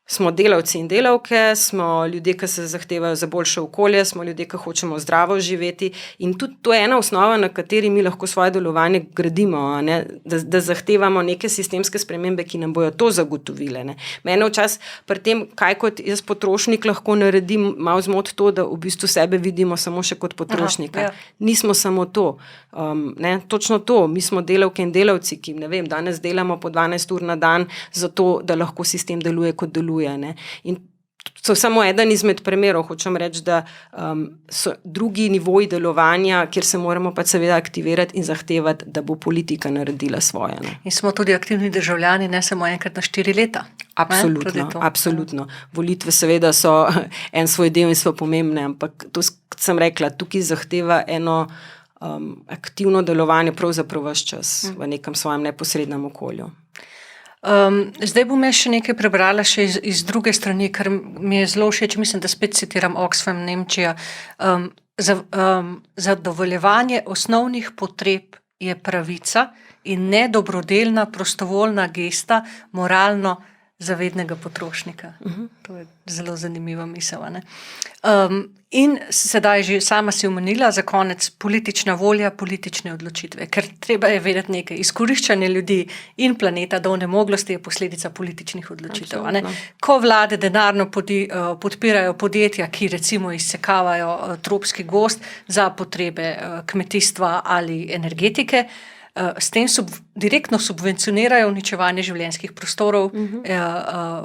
Smo delavci in delavke, smo ljudje, ki se zahtevajo za boljše okolje, smo ljudje, ki hočemo zdravo živeti in tudi to je ena osnova, na kateri mi lahko svoje delovanje gradimo, ne? Da zahtevamo neke sistemske spremembe, ki nam bojo to zagotovile. Ne? Mene včasih pri tem, kaj kot jaz potrošnik lahko naredim, malo zmot to, da v bistvu sebe vidimo samo še kot potrošnika. Nismo samo to. Ne? Točno to, mi smo delavke in delavci, ki ne vem, danes delamo po 12 ur na dan, zato da lahko sistem deluje kot deluje. Ne? In so samo eden izmed primerov, hočem reči, da so drugi nivoji delovanja, kjer se moramo pa seveda aktivirati in zahtevati, da bo politika naredila svoje. Ne? In smo tudi aktivni državljani, ne samo enkrat na 4 leta. Absolutno. Volitve seveda so en svoj del in so pomembne, ampak to sem rekla, tukaj zahteva eno aktivno delovanje pravzaprav ves čas v nekem svojem neposrednem okolju. Zdaj bom jaz še nekaj prebrala še iz druge strani, ker mi je zelo všeč, mislim, da spet citiram Oxfam Nemčija. Zadovoljevanje osnovnih potreb je pravica in ne dobrodelna prostovoljna gesta moralno zavednega potrošnika. To je zelo zanimiva misel. Ne? In sedaj že sama si omenila za konec politična volja, politične odločitve, ker treba je vedeti nekaj. Izkoriščanje ljudi in planeta do onemoglosti je posledica političnih odločitev. Ne? Ko vlade denarno podpirajo podjetja, ki recimo izsekavajo tropski gozd za potrebe kmetijstva ali energetike, s tem direktno subvencionirajo uničevanje življenjskih prostorov,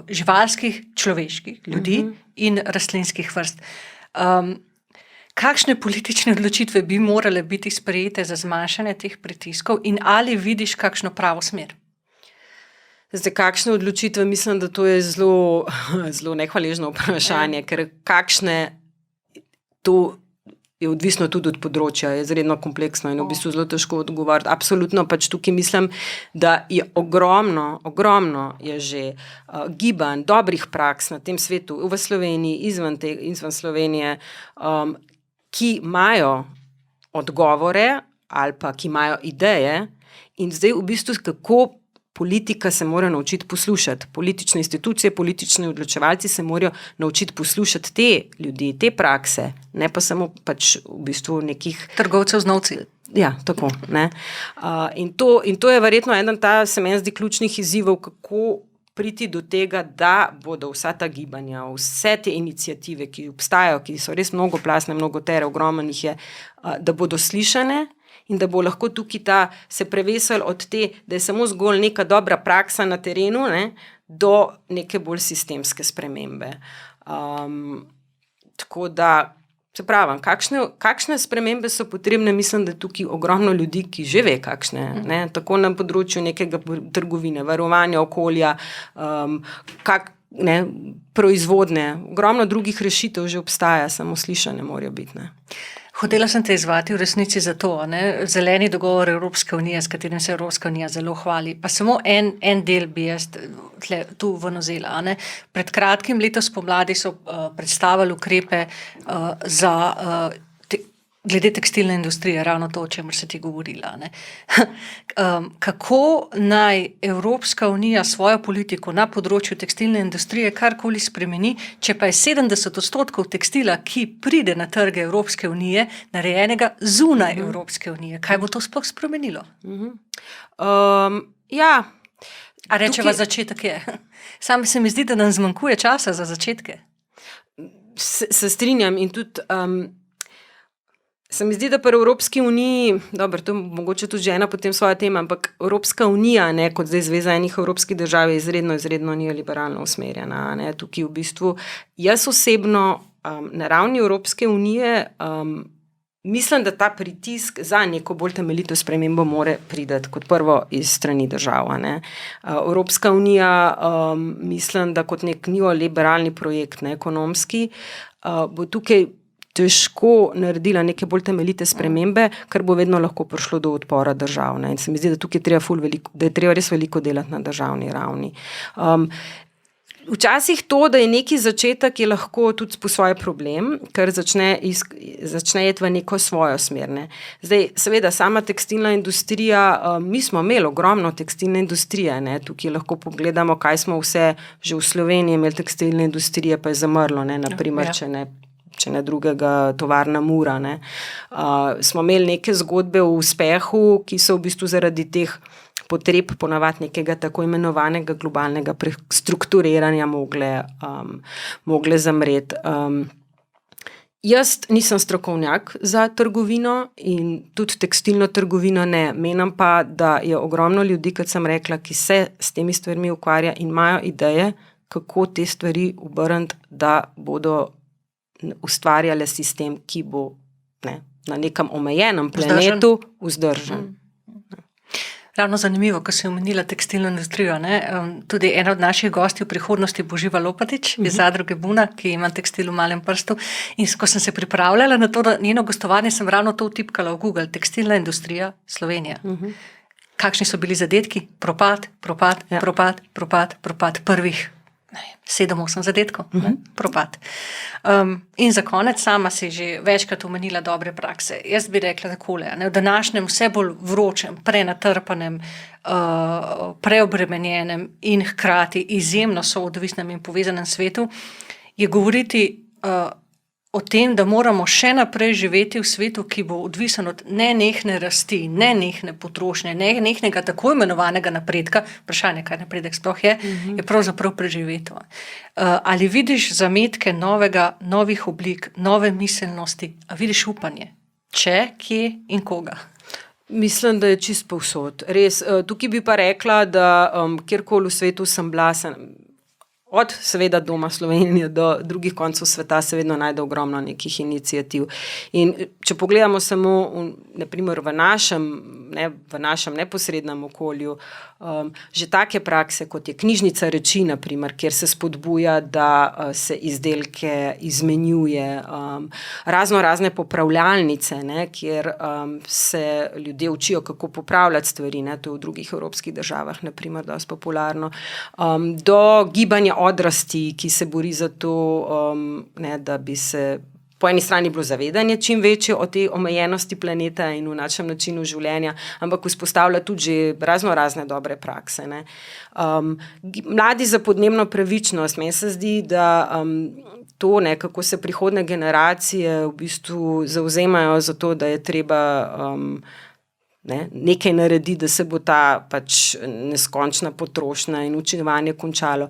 živalskih, človeških, ljudi in rastlinskih vrst. Kakšne politične odločitve bi morale biti sprejete za zmanjšanje teh pritiskov in ali vidiš kakšno pravo smer? Zdaj, kakšne odločitve, mislim, da to je zelo, zelo nehvaležno vprašanje, ker kakšne to je odvisno tudi od področja, je izredno kompleksno in v bistvu zelo težko odgovoriti. Absolutno pač tukaj mislim, da je ogromno je že gibanj, dobrih praks na tem svetu, v Sloveniji, izven Slovenije, ki imajo odgovore ali pa ki imajo ideje in zdaj v bistvu kako politika se mora naučiti poslušati. Politične institucije, politični odločevalci se morajo naučiti poslušati te ljudi, te prakse, ne pa samo pač v bistvu nekih trgovcev z novci. Ja, tako. Ne? In to je verjetno eden ta, se meni zdi, ključnih izzivov, kako priti do tega, da bodo vsa ta gibanja, vse te iniciative, ki obstajajo, ki so res mnogoplastne, mnogotere, ogromno jih je, da bodo slišane in da bo lahko tukaj se prevesel od te, da je samo zgolj neka dobra praksa na terenu, ne, do neke bolj sistemske spremembe. Tako da, se pravim, kakšne spremembe so potrebne, mislim, da tukaj ogromno ljudi, ki že ve kakšne, ne, tako na področju nekega trgovine, varovanja okolja, proizvodne, ogromno drugih rešitev že obstaja, samo slišane morajo biti, ne. Hotela sem te izvati v resnici za to, ne? Zeleni dogovor Evropske unije, s katerim se Evropska unija zelo hvali, pa samo en del bi jaz tu vnozela. Ne? Pred kratkim letos pomladi so predstavili ukrepe glede tekstilne industrije, ravno to, o čemer se ti govorila. Ne? Kako naj Evropska unija svojo politiko na področju tekstilne industrije karkoli spremeni, če pa je 70% tekstila, ki pride na trge Evropske unije, narejenega zunaj Evropske unije? Kaj bo to sploh spremenilo? Ja. A rečeva začetek je. Sam se mi zdi, da nam zmanjkuje časa za začetke. Se strinjam in tudi se mi zdi, da pri Evropski uniji, dobro, to je mogoče tudi že ena potem svoja tema, ampak Evropska unija, ne, kot zdaj zveza enih evropskih držav, je izredno neoliberalno usmerjena. Ne. Tukaj v bistvu, jaz osebno na ravni Evropske unije mislim, da ta pritisk za neko bolj temeljito spremembo more priti kot prvo iz strani država. Ne. Evropska unija, mislim, da kot nek neoliberalni projekt, ne, ekonomski, bo tukaj težko naredila neke bolj temeljite spremembe, ker bo vedno lahko prišlo do odpora držav. Ne? In se mi zdi, da tukaj da je treba res veliko delati na državni ravni. Včasih to, da je neki začetek, je lahko tudi po svoje problem, ker začne iti v neko svojo smer. Ne. Zdaj, seveda, sama tekstilna industrija, mi smo imeli ogromno tekstilne industrije, ne. Tukaj lahko pogledamo, kaj smo vse že v Sloveniji imeli tekstilne industrije, pa je zamrlo, ne, naprimer, če ne drugega tovarna Mura. Ne. Smo imeli neke zgodbe o uspehu, ki so v bistvu zaradi teh potreb ponavadi nekega tako imenovanega globalnega prestrukturiranja mogle zamreti. Jaz nisem strokovnjak za trgovino in tudi tekstilno trgovino ne. Menim pa, da je ogromno ljudi, kot sem rekla, ki se s temi stvarmi ukvarja in imajo ideje, kako te stvari obrniti, da bodo ustvarjale sistem, ki bo na nekem omejenem planetu vzdržen. Ravno zanimivo, ko si omenila tekstilno industrijo. Ne? Tudi ena od naših gostij v prihodnosti bo Živa Lopatič iz zadruge Buna, ki ima tekstil v malem prstu. In ko sem se pripravljala na to njeno gostovanje, sem ravno to vtipkala v Google. Tekstilna industrija Slovenija. Kakšni so bili zadetki? Propad prvih 7-8 zadetkov. Propad. In za konec, sama si že večkrat omenila dobre prakse. Jaz bi rekla takole, v današnjem vse bolj vročem, prenatrpanem, preobremenjenem in hkrati izjemno soodvisnem in povezanem svetu je govoriti o tem, da moramo še naprej živeti v svetu, ki bo odvisen od nenehne rasti, nenehne potrošnje, nenehnega tako imenovanega napredka, vprašanje, kaj napredek sploh je pravzaprav preživeto. Ali vidiš zametke novih oblik, nove miselnosti, a vidiš upanje? Če, kje in koga? Mislim, da je čisto povsod. Res, tukaj bi pa rekla, da kjerkoli v svetu sem bila, od seveda doma Slovenije do drugih koncev sveta se vedno najde ogromno nekih iniciativ. In če pogledamo samo naprimer v našem neposrednem okolju, že take prakse, kot je knjižnica reči, naprimer, kjer se spodbuja, da se izdelke izmenjuje, razne popravljalnice, ne, kjer se ljudje učijo, kako popravljati stvari, ne, to je v drugih evropskih državah, naprimer, dosti popularno, do gibanja odrasti, ki se bori za to, da bi se po eni strani bilo zavedanje čim večje o tej omejenosti planeta in v našem načinu življenja, ampak vzpostavlja tudi že razne dobre prakse. Ne. Mladi za podnebno pravičnost, meni se zdi, da to, kako se prihodne generacije v bistvu zavzemajo za to, da je treba nekaj naredi, da se bo ta pač neskončna potrošnja in učinjevanje končalo.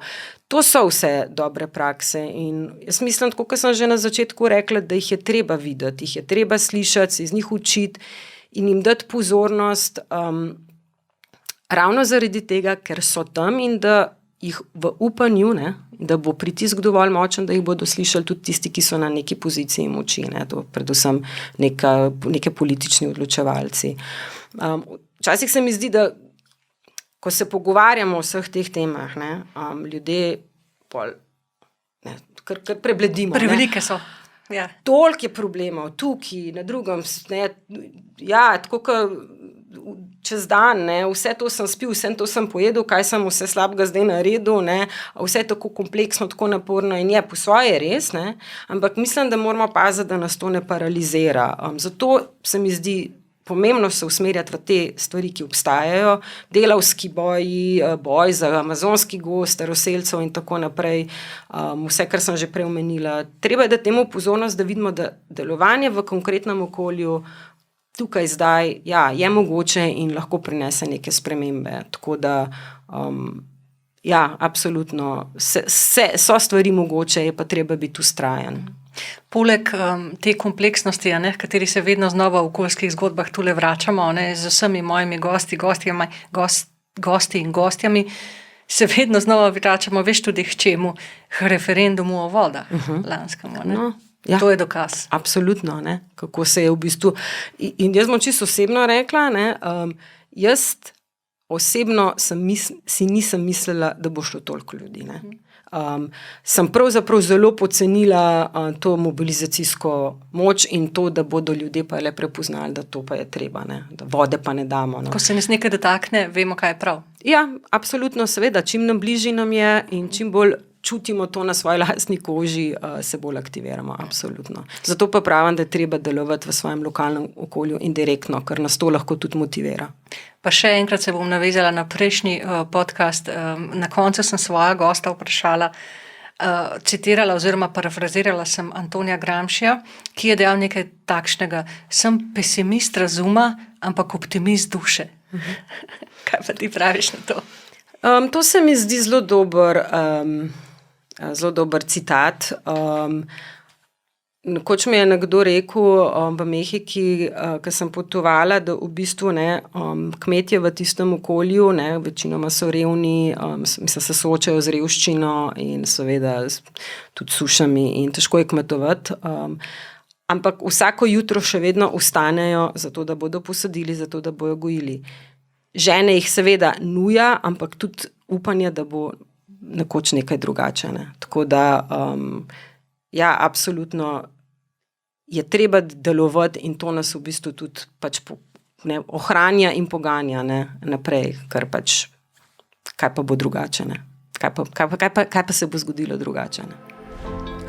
To so vse dobre prakse in jaz mislim, tako kot sem že na začetku rekla, da jih je treba videti, jih je treba slišati, se iz njih učiti in jim dati pozornost ravno zaradi tega, ker so tam in da jih v upanju, da bo pritisk dovolj močen, da jih bodo slišali tudi tisti, ki so na neki poziciji moči, to predvsem neke politični odločevalci. Včasih se mi zdi, da ko se pogovarjamo o vseh teh temah, ljudje kar prebledimo. Prevelike so. Ja. Toliko je problemov tukaj, na drugem, tako kot čez dan, vse to sem spil, vse to sem pojedel, kaj sem vse slabega zdaj naredil, vse je tako kompleksno, tako naporno in je po svoje res, ampak mislim, da moramo paziti, da nas to ne paralizira. Zato se mi zdi pomembno se usmerjati v te stvari, ki obstajajo, delavski boj za amazonski gozd, staroselcev in tako naprej, vse, kar sem že prej omenila. Treba je dati temu pozornost, da vidimo, da delovanje v konkretnem okolju tukaj zdaj, je mogoče in lahko prinese neke spremembe. Tako da, absolutno, so stvari mogoče, je pa treba biti vztrajen. Poleg te kompleksnosti, kateri se vedno znova v okoljskih zgodbah tule vračamo, z vsemi mojimi gosti in gostjami, se vedno znova vračamo, veš tudi k čemu, k referendumu o vodah lanskemu. Ja, to je dokaz. Absolutno, kako se je v bistvu. In jaz bom čisto osebno rekla, jaz osebno si nisem mislila, da bo šlo toliko ljudi. Sem pravzaprav zelo pocenila to mobilizacijsko moč in to, da bodo ljudje pa le prepoznali, da to pa je treba, da vode pa ne damo. Ko se nas nekaj dotakne, vemo, kaj je prav. Ja, absolutno, seveda, čim nam bližji nam je in čim bolj čutimo to na svoji lastni koži, se bolj aktiviramo, absolutno. Zato pa pravim, da je treba delovati v svojem lokalnem okolju indirektno, ker nas to lahko tudi motivira. Pa še enkrat se bom navezala na prejšnji podcast. Na koncu sem svoja gosta vprašala, citirala oziroma parafrazirala sem Antonija Gramscija, ki je dejal nekaj takšnega: sem pesimist razuma, ampak optimist duše. Kaj pa ti praviš na to? To se mi zdi zelo dober citat. Nekoč mi je nekdo rekel v Mehiki, ko sem potovala, da v bistvu kmetje v tistem okolju, večinoma so revni, se soočajo z revščino in seveda tudi sušami in težko je kmetovati. Ampak vsako jutro še vedno vstanejo zato, da bodo posadili, zato, da bojo gojili. Žene jih seveda nuja, ampak tudi upanje, da bo nekoč nekaj drugače. Tako da, ja, absolutno je treba delovati in to nas v bistvu tudi ohranja in poganja naprej, ker kaj pa bo drugače, kaj pa se bo zgodilo drugače.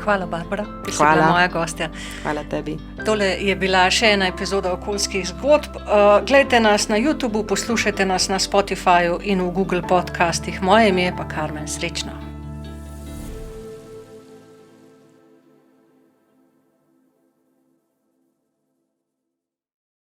Hvala, Barbara, da si bila moja gostja. Hvala tebi. Tole je bila še ena epizoda Okoljskih zgodb. Glejte nas na YouTubeu, poslušajte nas na Spotifyju in v Google podcastih. Moje ime je pa Karmen. Srečno.